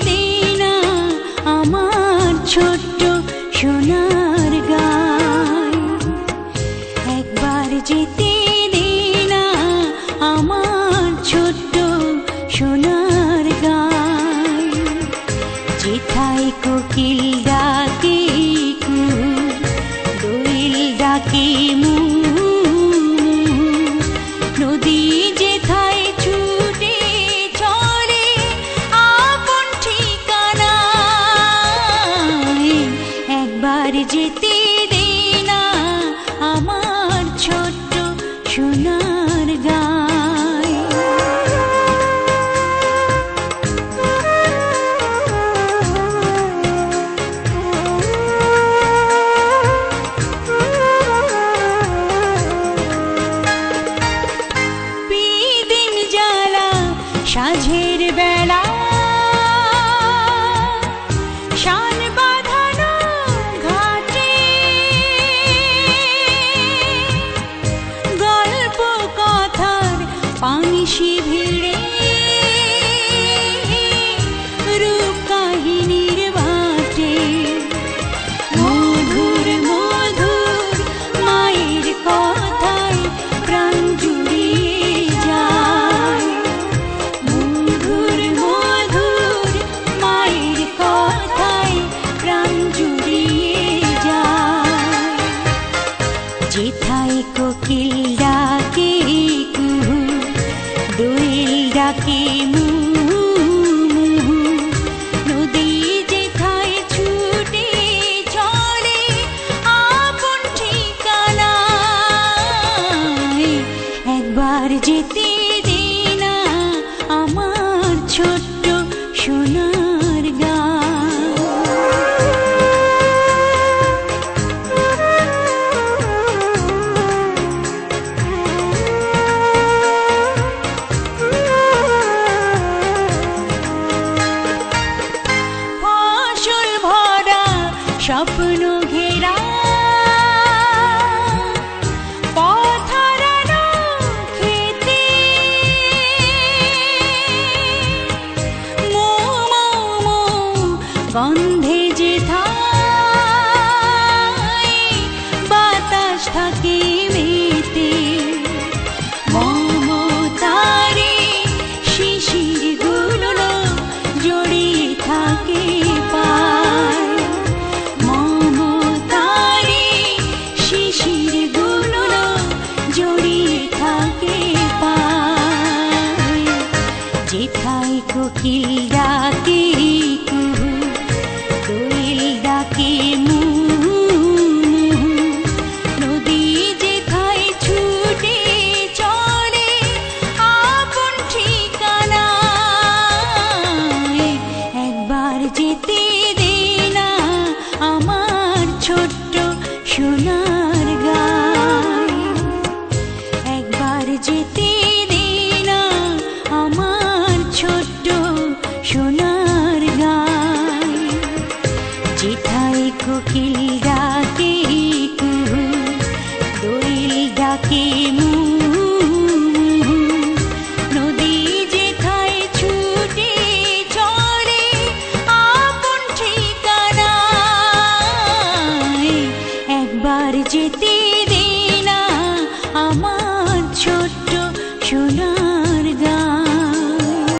দে না আমার ছোট্ট সোনার গায়, একবার যেতে দে না আমার ছোট্ট সোনার গায়। যেথায় কোকিল ডাকে কু, দোয়েল ডাকে মু, নদী যেথায় ছুটে চলে আপন ঠিকানায়, একবার যেতে দে না আমার ছোট্ট সোনার গায়। বিদিন জ্বালা সাঁঝের বেলা, শান বাঁধানো ঘাটে, গল্প কথার পানিশি ভিড়ে, রূপ কাহিনীর বাটে, মধুর মধুর মায়ের কথায় প্রাণ জুড়িয়ে যায়, মধুর মধুর মায়ের কথায় প্রাণ জুড়িয়ে যায়। যেথায় কোকিল ডাকে কুহু, দোয়েল ডাকে মু, নদী যেথায় ছুটে চলে আপন ঠিকানায়, একবার যেতে দে না আমার ছোট্ট সোনার গায়। ফসল ভরা স্বপ্ন ঘেরা, পথ হারানো খেতে, মো মো মো গন্ধে যেথায় বাতাস থাকে মেতে, মমতারে শিশির গুলো জড়িয়ে থাকে পায়, মমতারে শিশির গুলো জড়িয়ে থাকে পায়। যেথায় কোকিল ডাকে কুহু, দোয়েল ডাকে মু, নদী যেথায় ছুটে চলে আপন ঠিকানায়, একবার যেতে দে না আমার ছোট্ট সোনার গায়, একবার যেতে দে না আমার ছোট্ট সোনার গায়। যেথায় কোকিল ডাকে কুহু, দোয়েল ডাকে মু, নদী যেথায় ছুটে চলে আপন ঠিকানায়, একবার যেতে দে